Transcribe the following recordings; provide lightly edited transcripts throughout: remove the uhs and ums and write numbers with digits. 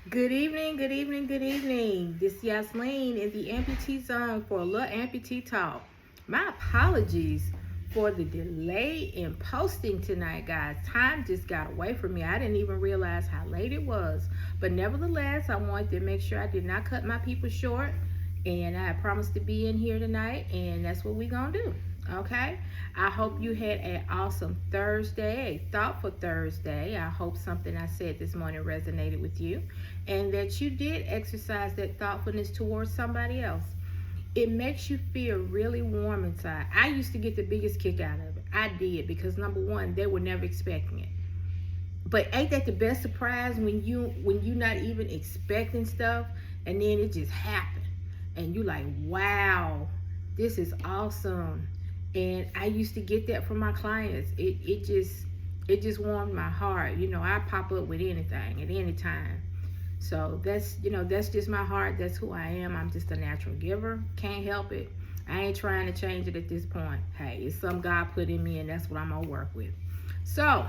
Good evening, good evening, good evening. This is Yasleen in the amputee zone for a little amputee talk. My apologies for the delay in posting tonight, guys. Time just got away from me. I didn't even realize how late it was. But nevertheless, I wanted to make sure I did not cut my people short. And I promised to be in here tonight, and that's what we're going to do. Okay? I hope you had an awesome Thursday, a thoughtful Thursday. I hope something I said this morning resonated with you and that you did exercise that thoughtfulness towards somebody else. It makes you feel really warm inside. I used to get the biggest kick out of it. I did because number one, they were never expecting it. But ain't that the best surprise when you not even expecting stuff and then it just happened and you like, wow, this is awesome. And I used to get that from my clients. It just warmed my heart. I pop up with anything at any time. So that's just my heart. That's who I am. I'm just a natural giver. Can't help it. I ain't trying to change it at this point. Hey, it's something God put in me, and that's what I'm gonna work with. So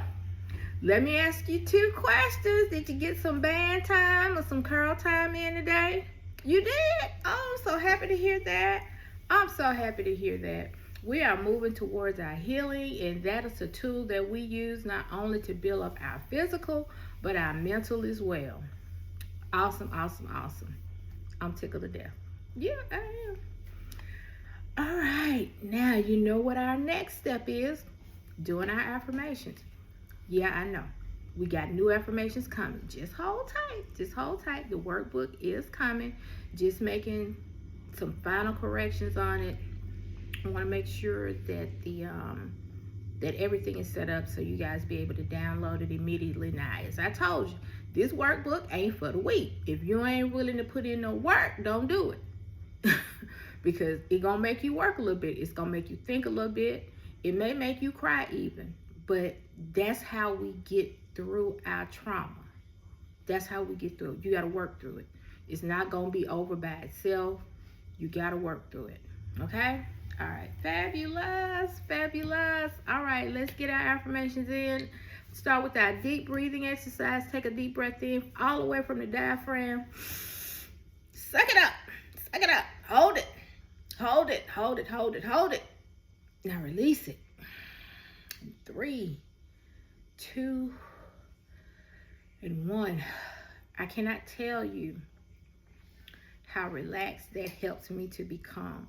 let me ask you two questions. Did you get some band time or some curl time in today? You did? Oh, I'm so happy to hear that. I'm so happy to hear that. We are moving towards our healing, and that is a tool that we use not only to build up our physical, but our mental as well. Awesome, awesome, awesome. I'm tickled to death. Yeah, I am. All right, now you know what our next step is, doing our affirmations. Yeah, I know. We got new affirmations coming. Just hold tight. Just hold tight. The workbook is coming. Just making some final corrections on it. I want to make sure that that everything is set up so you guys be able to download it immediately. Now, as I told you, this workbook ain't for the weak. If you ain't willing to put in no work, don't do it. Because it gonna make you work a little bit. It's gonna make you think a little bit. It may make you cry even. But that's how we get through our trauma. That's how we get through it. You gotta work through it. It's not gonna be over by itself. You gotta work through it. Okay? All right, fabulous, fabulous. All right, let's get our affirmations in. Start with our deep breathing exercise. Take a deep breath in all the way from the diaphragm. Suck it up, suck it up. Hold it, hold it, hold it, hold it, hold it. Now release it. 3, 2, and 1. I cannot tell you how relaxed that helps me to become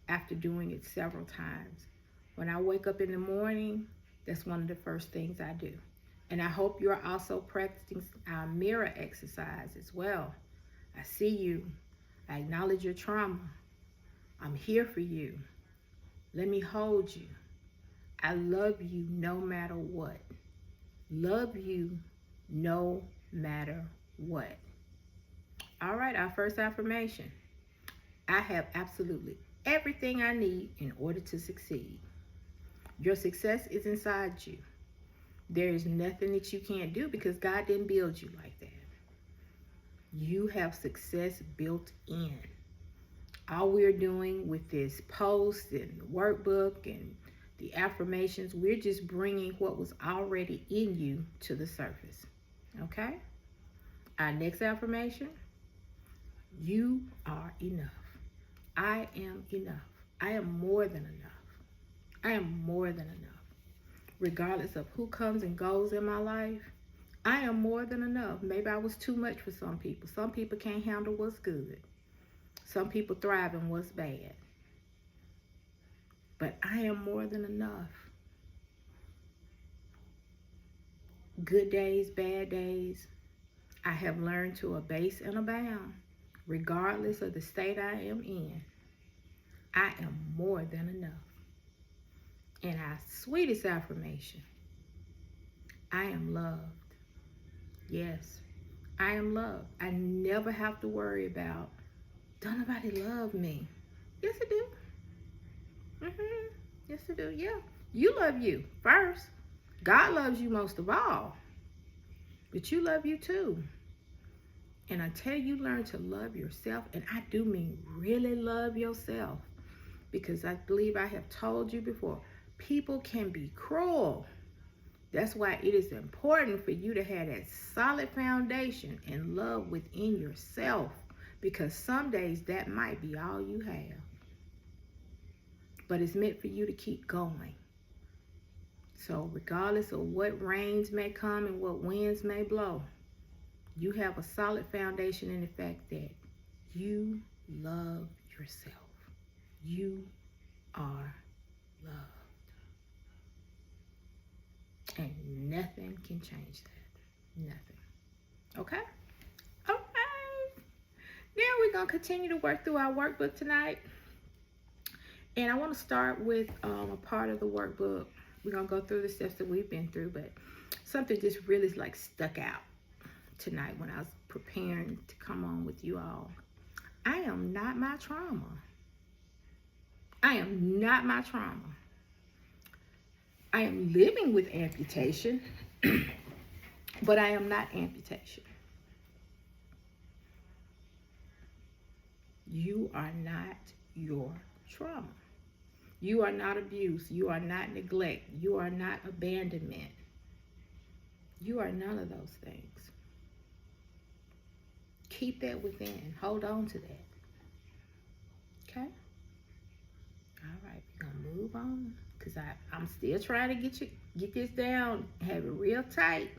after doing it several times. When I wake up in the morning, that's one of the first things I do. And I hope you're also practicing our mirror exercise as well. I see you. I acknowledge your trauma. I'm here for you. Let me hold you. I love you no matter what. Love you no matter what. All right, our first affirmation. I have absolutely everything I need in order to succeed. Your success is inside you. There is nothing that you can't do because God didn't build you like that. You have success built in. All we're doing with this post and the workbook and the affirmations, we're just bringing what was already in you to the surface. Okay? Our next affirmation, you are enough. I am enough. I am more than enough. I am more than enough. Regardless of who comes and goes in my life, I am more than enough. Maybe I was too much for some people. Some people can't handle what's good. Some people thrive in what's bad. But I am more than enough. Good days, bad days, I have learned to abase and abound, regardless of the state I am in. I am more than enough. And our sweetest affirmation, I am loved. Yes, I am loved. I never have to worry about, don't nobody love me? Yes, I do. Yes, I do. Yeah. You love you first. God loves you most of all. But you love you too. And until you learn to love yourself, and I do mean really love yourself, because I believe I have told you before, people can be cruel. That's why it is important for you to have that solid foundation and love within yourself, because some days that might be all you have. But it's meant for you to keep going. So regardless of what rains may come and what winds may blow, you have a solid foundation in the fact that you love yourself. You are loved. And nothing can change that. Nothing. Okay? All right. Now we're going to continue to work through our workbook tonight. And I want to start with a part of the workbook. We're going to go through the steps that we've been through, but something just really like stuck out tonight when I was preparing to come on with you all. I am not my trauma. I am not my trauma. I am living with amputation, but I am not amputation. You are not your trauma. You are not abuse. You are not neglect. You are not abandonment. You are none of those things. Keep that within. Hold on to that. Okay? All right, we're going to move on. Because I'm still trying to get this down, have it real tight.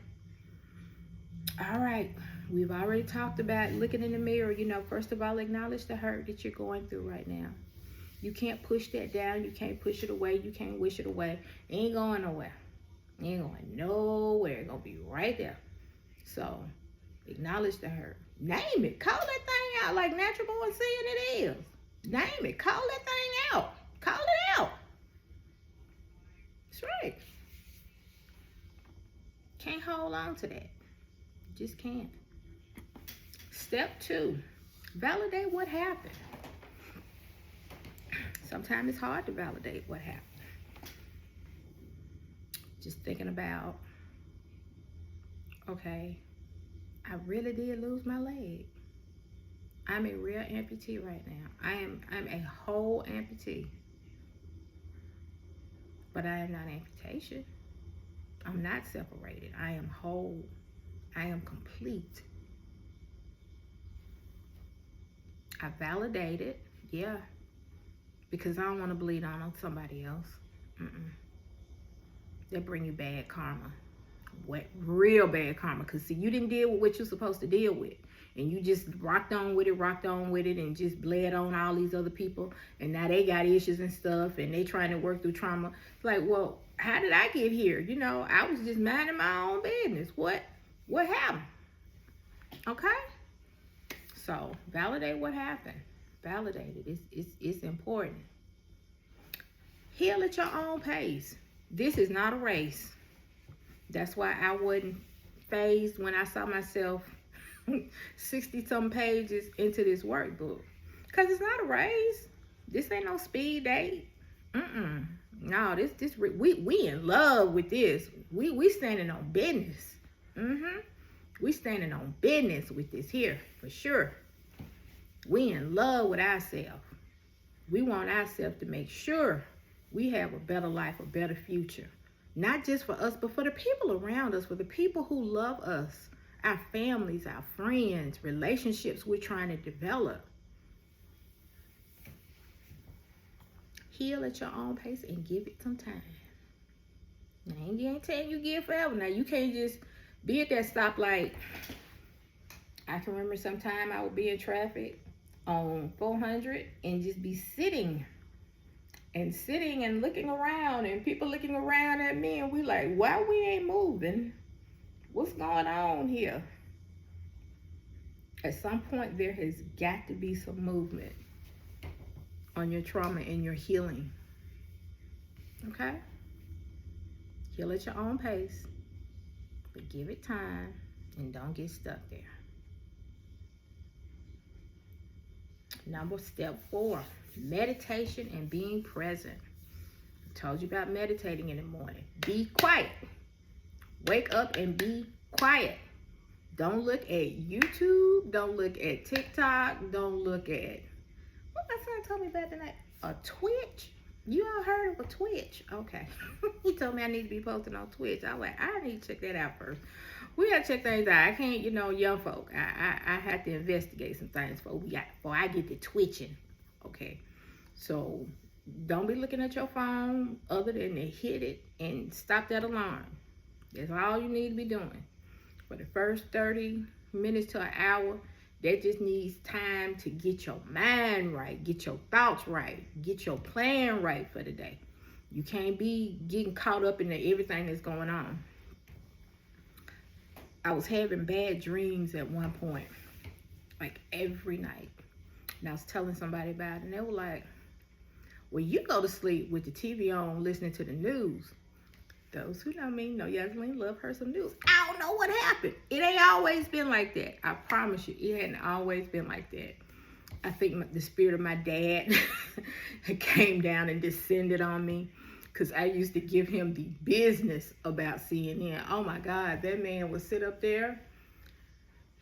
All right, we've already talked about looking in the mirror. You know, first of all, acknowledge the hurt that you're going through right now. You can't push that down. You can't push it away. You can't wish it away. It ain't going nowhere. It ain't going nowhere. It's going to be right there. So, acknowledge the hurt. Name it. Call that thing out like Natural Born Seeing it is. Name it. Call that thing out. Call it out. That's right. Can't hold on to that. Just can't. Step 2, validate what happened. Sometimes it's hard to validate what happened. Just thinking about, okay, I really did lose my leg. I'm a real amputee right now. I'm a whole amputee. But I am not amputation. I'm not separated. I am whole. I am complete. I validate it, yeah, because I don't want to bleed on somebody else. They bring you bad karma, real bad karma. Because see, you didn't deal with what you're supposed to deal with, and you just rocked on with it, and just bled on all these other people, and now they got issues and stuff, and they trying to work through trauma. It's like, well, how did I get here? You know, I was just minding my own business. What happened? Okay? So, validate what happened. Validate it. It's important. Heal at your own pace. This is not a race. That's why I wasn't phased when I saw myself 60-some pages into this workbook. Because it's not a race. This ain't no speed date. No, we in love with this. We standing on business. We standing on business with this here, for sure. We in love with ourselves. We want ourselves to make sure we have a better life, a better future. Not just for us, but for the people around us, for the people who love us, our families, our friends, relationships we're trying to develop. Heal at your own pace and give it some time. I ain't telling you give forever. Now, you can't just be at that stoplight. I can remember sometime I would be in traffic on 400 and just be sitting and looking around, and people looking around at me, and we like, why we ain't moving? What's going on here? At some point, there has got to be some movement on your trauma and your healing. Okay? Heal at your own pace, but give it time and don't get stuck there. Step 4, meditation and being present. I told you about meditating in the morning. Be quiet. Wake up and be quiet. Don't look at YouTube. Don't look at TikTok. Don't look at, what my son told me about tonight? A Twitch? You all heard of a Twitch? Okay. He told me I need to be posting on Twitch. I was like, I need to check that out first. We gotta check things out. I can't, young folk. I had to investigate some things before I get to twitching. Okay. So don't be looking at your phone other than to hit it and stop that alarm. That's all you need to be doing. For the first 30 minutes to an hour, that just needs time to get your mind right, get your thoughts right, get your plan right for the day. You can't be getting caught up in everything that's going on. I was having bad dreams at one point, like every night. And I was telling somebody about it, and they were like, well, you go to sleep with the TV on listening to the news. Those who know me know Yasmin love her some news. I don't know what happened. It ain't always been like that. I promise you, it hadn't always been like that. I think the spirit of my dad came down and descended on me, because I used to give him the business about CNN. Oh my God, that man would sit up there.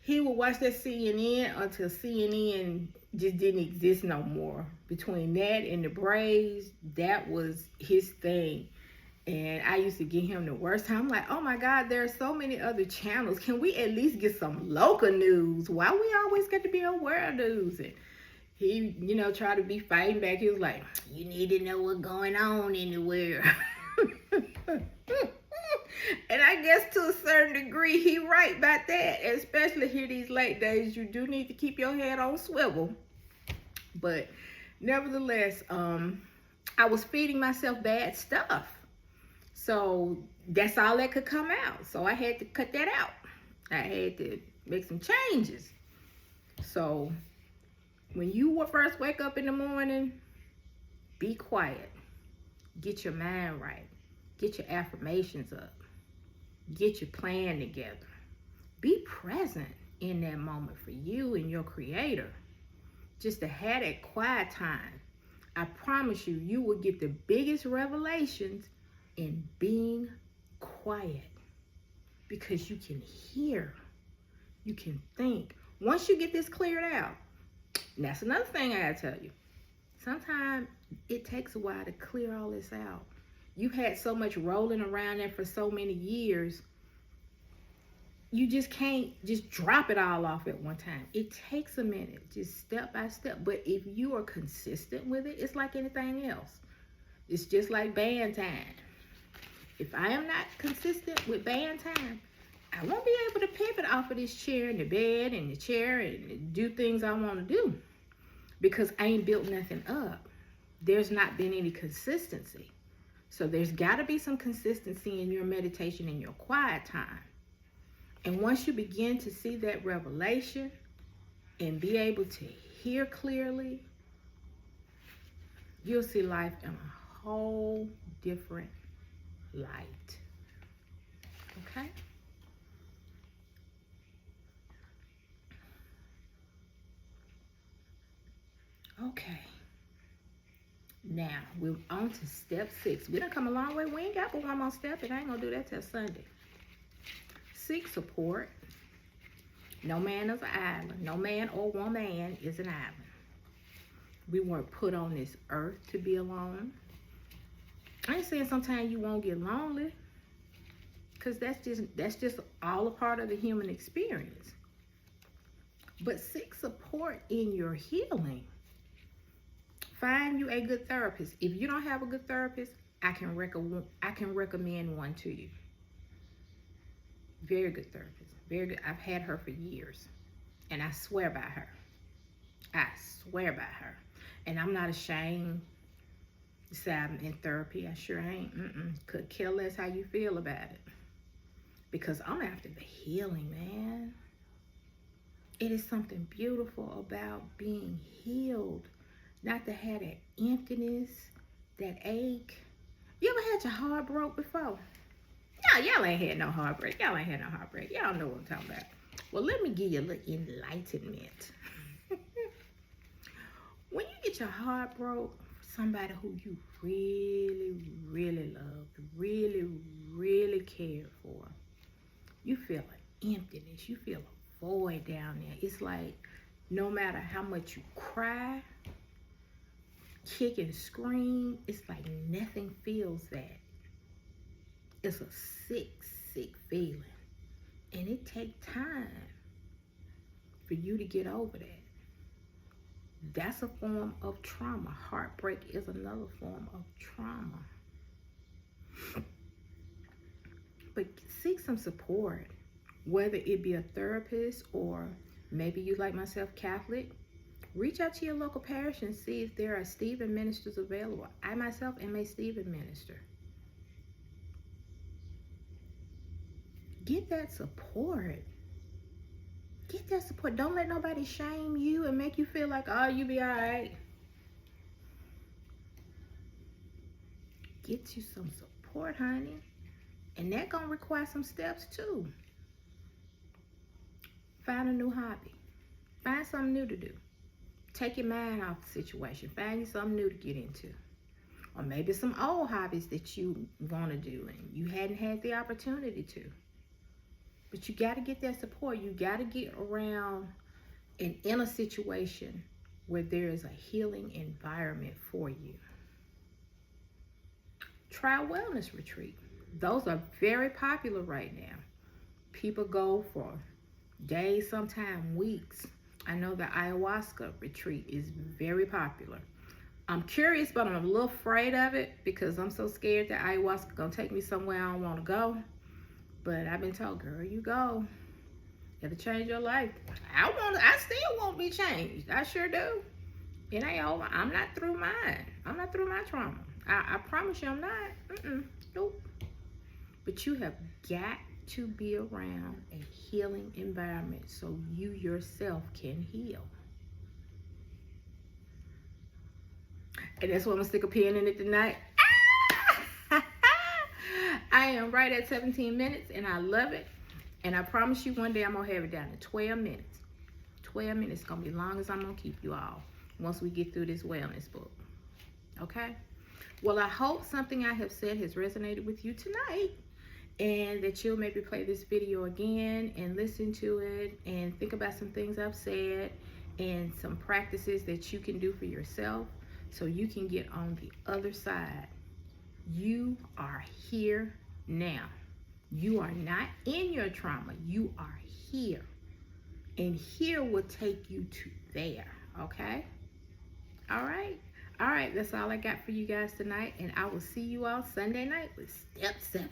He would watch that CNN until CNN just didn't exist no more. Between that and the Braves, that was his thing. And I used to give him the worst time. I'm like, oh my God, there are so many other channels. Can we at least get some local news? Why we always got to be on world news? And he, tried to be fighting back. He was like, you need to know what's going on in the world. And I guess to a certain degree, he right about that. Especially here these late days, you do need to keep your head on swivel. But nevertheless, I was feeding myself bad stuff. So that's all that could come out. So I had to cut that out. I had to make some changes. So when you first wake up in the morning, be quiet. Get your mind right. Get your affirmations up. Get your plan together. Be present in that moment for you and your creator. Just to have that quiet time. I promise you, you will get the biggest revelations in being quiet, because you can hear, you can think. Once you get this cleared out, and that's another thing I gotta tell you, sometimes it takes a while to clear all this out. You've had so much rolling around there for so many years, you just can't just drop it all off at one time. It takes a minute, just step by step. But if you are consistent with it, it's like anything else. It's just like band time. If I am not consistent with band time, I won't be able to pivot off of this chair and the bed and the chair and do things I want to do, because I ain't built nothing up. There's not been any consistency. So there's got to be some consistency in your meditation and your quiet time. And once you begin to see that revelation and be able to hear clearly, you'll see life in a whole different light. Okay? Okay. Now, we're on to step 6. We done come a long way. We ain't got but one more step, and I ain't going to do that till Sunday. Seek support. No man is an island. No man or woman is an island. We weren't put on this earth to be alone. I ain't saying sometimes you won't get lonely, because that's just all a part of the human experience. But seek support in your healing. Find you a good therapist. If you don't have a good therapist, I can recommend one to you. Very good therapist. Very good. I've had her for years, and I swear by her. I swear by her. And I'm not ashamed to say I'm in therapy. I sure ain't. Could care less how you feel about it, because I'm after the healing, man. It is something beautiful about being healed. Not to have that emptiness, that ache. You ever had your heart broke before? No, y'all ain't had no heartbreak. Y'all ain't had no heartbreak. Y'all know what I'm talking about. Well, let me give you a little enlightenment. When you get your heart broke, somebody who you really, really love, really, really care for, you feel an emptiness. You feel a void down there. It's like no matter how much you cry, kick and scream. It's like nothing feels that. It's a sick, sick feeling. And it takes time for you to get over that. That's a form of trauma. Heartbreak is another form of trauma. But seek some support, whether it be a therapist or maybe you, like myself, Catholic. Reach out to your local parish and see if there are Stephen ministers available. I myself am a Stephen minister. Get that support. Get that support. Don't let nobody shame you and make you feel like, oh, you be all right. Get you some support, honey. And that's going to require some steps too. Find a new hobby. Find something new to do. Take your mind off the situation. Find you something new to get into. Or maybe some old hobbies that you want to do and you hadn't had the opportunity to. But you got to get that support. You got to get around and in a situation where there is a healing environment for you. Try a wellness retreat. Those are very popular right now. People go for days, sometimes weeks. I know the ayahuasca retreat is very popular. I'm curious, but I'm a little afraid of it because I'm so scared that ayahuasca gonna take me somewhere I don't want to go. But I've been told, girl, you go. It'll change your life. I still won't be changed. I sure do. It ain't over. I'm not through mine. I'm not through my trauma. I promise you I'm not. Nope. But you have got to be around a healing environment so you yourself can heal. And that's why I'm gonna stick a pin in it tonight. I am right at 17 minutes and I love it. And I promise you one day I'm gonna have it down to 12 minutes. 12 minutes is gonna be long as I'm gonna keep you all once we get through this wellness book. Okay? Well, I hope something I have said has resonated with you tonight, and that you'll maybe play this video again and listen to it and think about some things I've said and some practices that you can do for yourself so you can get on the other side. You are here now. You are not in your trauma. You are here. And here will take you to there. Okay? All right? All right, that's all I got for you guys tonight. And I will see you all Sunday night with Step 7.